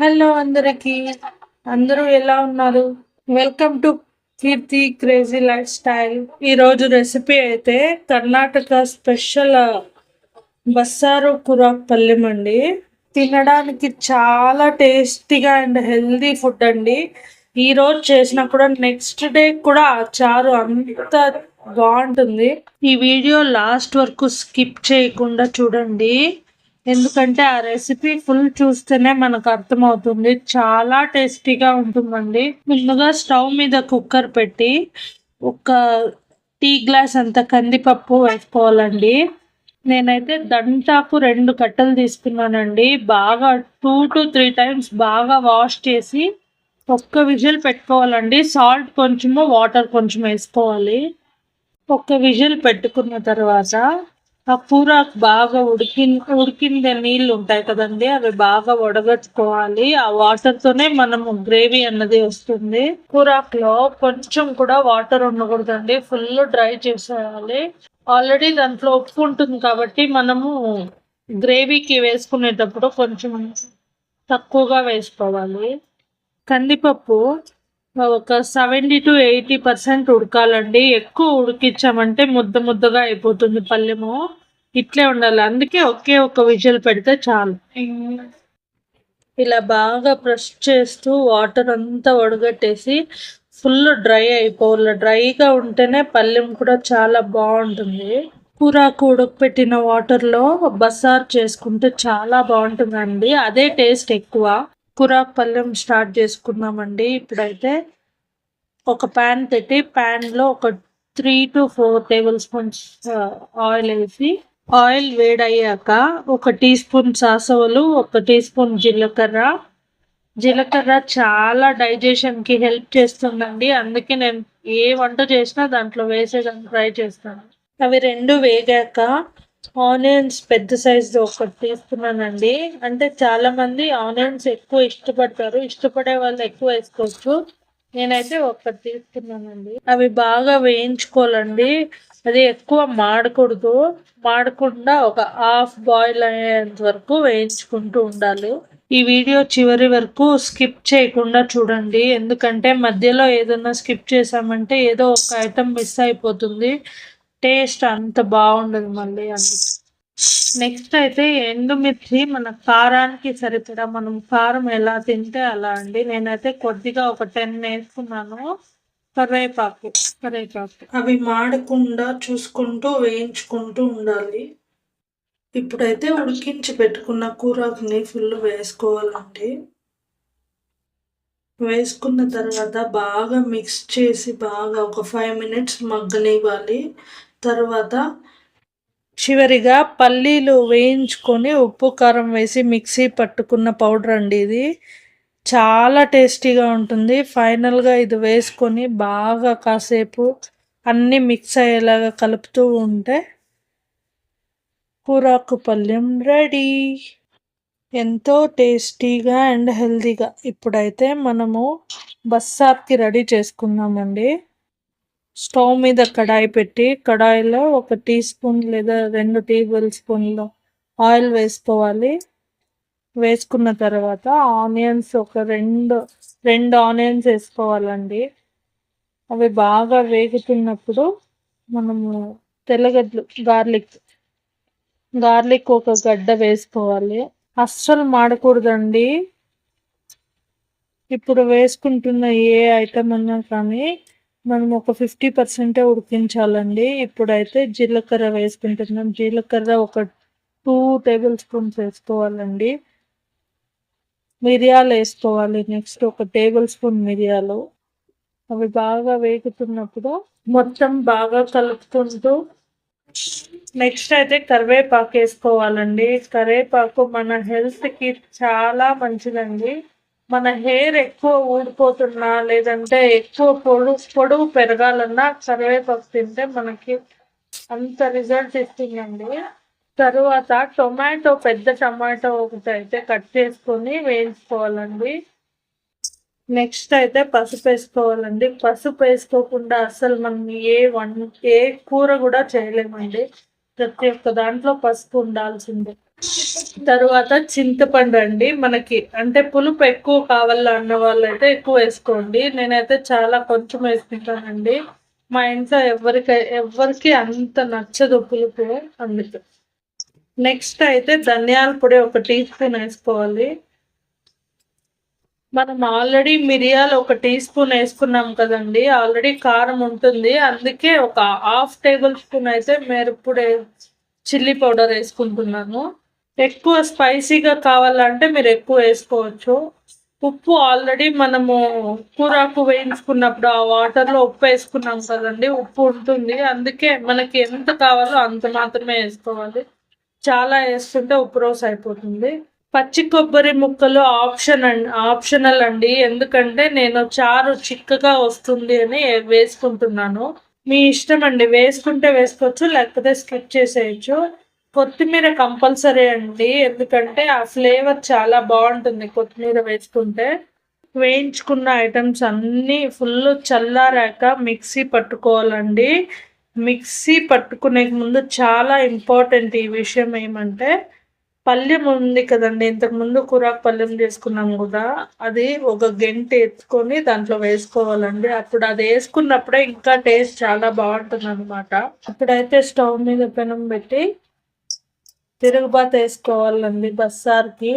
Hello అందరికి, అందరూ ఎలా ఉన్నారు? Welcome to Keerthi Crazy Lifestyle. ఈరోజు రెసిపీ అయితే కర్ణాటక స్పెషల్ బస్సారు కురాక్ పల్లెం అండి. తినడానికి చాలా టేస్టీగా అండ్ హెల్దీ ఫుడ్ అండి. ఈరోజు చేసినా కూడా నెక్స్ట్ డే కూడా ఆ చారు అంత బాగుంటుంది. ఈ వీడియో లాస్ట్ వరకు స్కిప్ చేయకుండా చూడండి, ఎందుకంటే ఆ రెసిపీ ఫుల్ చూస్తేనే మనకు అర్థమవుతుంది. చాలా టేస్టీగా ఉంటుందండి. ముందుగా స్టవ్ మీద కుక్కర్ పెట్టి ఒక టీ గ్లాస్ అంత కందిపప్పు వేసుకోవాలండి. నేనైతే దంటాకు 2 కట్టలు తీసుకున్నానండి. బాగా 2 to 3 టైమ్స్ బాగా వాష్ చేసి ఒక్క విజిల్ పెట్టుకోవాలండి. సాల్ట్ కొంచెము వాటర్ కొంచెం వేసుకోవాలి. విజిల్ పెట్టుకున్న తర్వాత ఆ కూర బాగా ఉడికిందే నీళ్ళు ఉంటాయి కదండి, అవి బాగా వడగట్టుకోవాలి. ఆ వాటర్ తోనే మనము గ్రేవీ అన్నది వస్తుంది. కూరాకులో కొంచెం కూడా వాటర్ ఉండకూడదండి, ఫుల్ డ్రై చేసేయాలి. ఆల్రెడీ దాంట్లో ఉప్పు ఉంటుంది కాబట్టి మనము గ్రేవీకి వేసుకునేటప్పుడు కొంచెం తక్కువగా వేసుకోవాలి. కందిపప్పు ఒక 70 to 80% ఉడకాలండి. ఎక్కువ ఉడికించామంటే ముద్దగా అయిపోతుంది పల్లెము. ఇట్లే ఉండాలి, అందుకే ఒక విజిల్ పెడితే చాలు. ఇలా బాగా ప్రెస్ చేస్తూ వాటర్ అంతా వడగట్టేసి ఫుల్ డ్రై అయిపోవాలి. డ్రైగా ఉంటేనే పల్లెం కూడా చాలా బాగుంటుంది. కూరకు ఉడకపెట్టిన వాటర్లో బసార్ చేసుకుంటే చాలా బాగుంటుందండి. అదే టేస్ట్ ఎక్కువ. కూరాకు పల్లెం స్టార్ట్ చేసుకున్నామండి. ఇప్పుడైతే ఒక ప్యాన్ పెట్టి ప్యాన్లో ఒక 3 to 4 టేబుల్ స్పూన్స్ ఆయిల్ వేసి, ఆయిల్ వేడయ్యాక 1 టీ స్పూన్ సాసవలు, 1 టీ స్పూన్ జీలకర్ర చాలా డైజెషన్కి హెల్ప్ చేస్తుందండి. అందుకే నేను ఏ వంట చేసినా దాంట్లో వేసేదాన్ని ట్రై చేస్తాను. అవి 2 వేగాక ఆనియన్స్ పెద్ద సైజు ఒకటి తీసుకున్నానండి. అంటే చాలా మంది ఆనియన్స్ ఎక్కువ ఇష్టపడతారు, ఇష్టపడే వాళ్ళు ఎక్కువ వేసుకోవచ్చు. నేనైతే ఒకటి తీసుకున్నానండి. అవి బాగా వేయించుకోవాలండి, అది ఎక్కువ మాడకుండా ఒక హాఫ్ బాయిల్ అయ్యేంత వరకు వేయించుకుంటూ ఉండాలి. ఈ వీడియో చివరి వరకు స్కిప్ చేయకుండా చూడండి, ఎందుకంటే మధ్యలో ఏదైనా స్కిప్ చేసామంటే ఏదో ఒక ఐటమ్ మిస్ అయిపోతుంది, టేస్ట్ అంత బాగుండదు మళ్ళీ. నెక్స్ట్ అయితే ఎండుమిర్చి మన కారానికి సరిపడా, మనం కారం ఎలా తింటే అలా అండి. నేనైతే కొద్దిగా ఒక 10 వేసుకున్నాను. కరివేపాకు అవి మాడకుండా చూసుకుంటూ వేయించుకుంటూ ఉండాలి. ఇప్పుడైతే ఉడికించి పెట్టుకున్న కూరని ఫుల్ వేసుకోవాలండి. వేసుకున్న తర్వాత బాగా మిక్స్ చేసి బాగా ఒక 5 minutes మగ్గనివ్వాలి. తర్వాత చివరిగా పల్లీలు వేయించుకొని ఉప్పు కారం వేసి మిక్సీ పట్టుకున్న పౌడర్ అండి. ఇది చాలా టేస్టీగా ఉంటుంది. ఫైనల్గా ఇది వేసుకొని బాగా కాసేపు అన్నీ మిక్స్ అయ్యేలాగా కలుపుతూ ఉంటే కూరాకు పల్లెం రెడీ. ఎంతో టేస్టీగా అండ్ హెల్తీగా. ఇప్పుడైతే మనము బస్సార్కి రెడీ చేసుకుందామండి. స్టవ్ మీద కడాయి పెట్టి కడాయిలో 1 టీ స్పూన్ లేదా 2 టేబుల్ స్పూన్లు ఆయిల్ వేసుకోవాలి. వేసుకున్న తర్వాత ఆనియన్స్ ఒక రెండు ఆనియన్స్ వేసుకోవాలండి. అవి బాగా వేగుతున్నప్పుడు మనము తెల్లగడ్డలు గార్లిక్ ఒక గడ్డ వేసుకోవాలి. అస్సలు మాడకూడదండి. ఇప్పుడు వేసుకుంటున్న ఏ ఐటమ్ అన్నా కానీ మనం ఒక 50% ఉడికించాలండి. ఇప్పుడైతే జీలకర్ర వేసుకుంటున్నాం. జీలకర్ర ఒక 2 టేబుల్ స్పూన్స్ వేసుకోవాలండి. మిరియాలు వేసుకోవాలి. నెక్స్ట్ 1 టేబుల్ స్పూన్ మిరియాలు. అవి బాగా వేగుతున్నప్పుడు మొత్తం బాగా కలుపుతుంటూ నెక్స్ట్ అయితే కరివేపాకు వేసుకోవాలండి. కరివేపాకు మన హెల్త్కి చాలా మంచిదండి. మన హెయిర్ ఎక్కువ ఊడిపోతున్నా లేదంటే ఎక్కువ పొడవు పెరగాలన్నా కరివేపాకు తింటే మనకి అంత రిజల్ట్ ఇస్తుందండి. తరువాత పెద్ద టమాటో ఒకటి అయితే కట్ చేసుకొని వేయించుకోవాలండి. నెక్స్ట్ అయితే పసుపు వేసుకోవాలండి. పసుపు వేసుకోకుండా అసలు మనం ఏ కూర కూడా చేయలేమండి. ప్రతి ఒక్క దాంట్లో పసుపు ఉండాల్సిందే. తరువాత చింతపండు అండి. మనకి అంటే పులుపు ఎక్కువ కావాల అన్న వాళ్ళైతే ఎక్కువ వేసుకోండి. నేనైతే చాలా కొంచెం వేసుకుంటానండి. మా ఇంట్లో ఎవరికి అంత నచ్చదు పులుపు, అందుకు. నెక్స్ట్ అయితే ధనియాల పొడి 1 టీ స్పూన్ వేసుకోవాలి. మనం ఆల్రెడీ మిరియాలు 1 టీ స్పూన్ వేసుకున్నాం కదండి. ఆల్రెడీ కారం ఉంటుంది, అందుకే ఒక 1/2 టేబుల్ స్పూన్ అయితే మిరప్పొడి చిల్లీ పౌడర్ వేసుకుంటున్నాను. ఎక్కువ స్పైసీగా కావాలంటే మీరు ఎక్కువ వేసుకోవచ్చు. ఉప్పు ఆల్రెడీ మనము కూరాకు వేయించుకున్నప్పుడు ఆ వాటర్లో ఉప్పు వేసుకున్నాం కదండి, ఉప్పు ఉంటుంది. అందుకే మనకి ఎంత కావాలో అంత మాత్రమే వేసుకోవాలి. చాలా వేసుకుంటే ఉప్పు రోస్ అయిపోతుంది. పచ్చి కొబ్బరి ముక్కలు ఆప్షనల్ అండి. ఎందుకంటే నేను చారు చిక్కగా వస్తుంది అని వేసుకుంటున్నాను. మీ ఇష్టం అండి, వేసుకుంటే వేసుకోవచ్చు, లేకపోతే స్కిప్ చేసేయచ్చు. కొత్తిమీర కంపల్సరీ అండి, ఎందుకంటే ఆ ఫ్లేవర్ చాలా బాగుంటుంది కొత్తిమీర వేసుకుంటే. వేయించుకున్న ఐటమ్స్ అన్నీ ఫుల్ చల్లారాక మిక్సీ పట్టుకోవాలండి. మిక్సీ పట్టుకునే ముందు చాలా ఇంపార్టెంట్ ఈ విషయం ఏమంటే, పళ్ళెం ఉంది కదండి, ఇంతకుముందు కూరాకు పళ్ళెం చేసుకున్నాం కదా, అది ఒక గంట ఎత్తుకొని దాంట్లో వేసుకోవాలండి. అప్పుడు అది వేసుకున్నప్పుడే ఇంకా టేస్ట్ చాలా బాగుంటుంది అనమాట. ఇప్పుడైతే స్టవ్ మీద పెనం పెట్టి తిరుగుబాత వేసుకోవాలండి. బస్సార్కి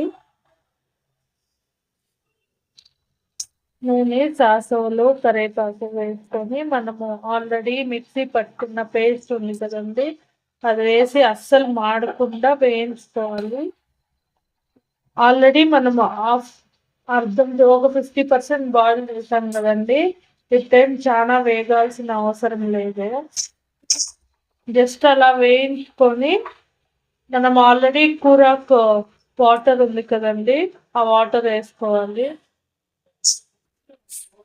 నూనె, సాసోలు, కరేపాకు వేసుకొని మనము ఆల్రెడీ మిక్సీ పట్టుకున్న పేస్ట్ ఉంది కదండి, అది వేసి అస్సలు మాడకుండా వేయించుకోవాలి. ఆల్రెడీ మనము అర్ధం ఒక 50% బాయిల్ చేసాం కదండి. ఈ టైం చాలా వేగాల్సిన అవసరం లేదు. జస్ట్ అలా వేయించుకొని మనం ఆల్రెడీ కూరకు వాటర్ ఉంది కదండి, ఆ వాటర్ వేసుకోవాలి.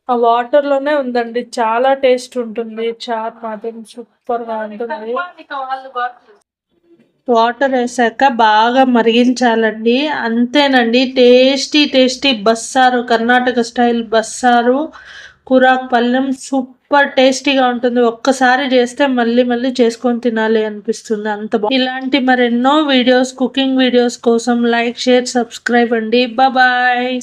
ఆ వాటర్లోనే ఉందండి, చాలా టేస్ట్ ఉంటుంది. చారు మాత్రం సూపర్గా ఉంటుంది. వాటర్ వేసాక బాగా మరిగించాలండి. అంతేనండి, టేస్టీ బస్సారు, కర్ణాటక స్టైల్ బస్సారు కూరాకు పళ్ళెం సూపర్ టేస్టీగా ఉంటుంది. ఒక్కసారి చేస్తే మళ్ళీ మళ్ళీ చేసుకొని తినాలి అనిపిస్తుంది, అంత బాగుంది. ఇలాంటి మరెన్నో వీడియోస్, కుకింగ్ వీడియోస్ కోసం లైక్, షేర్, సబ్స్క్రైబ్ అండి. బాయ్.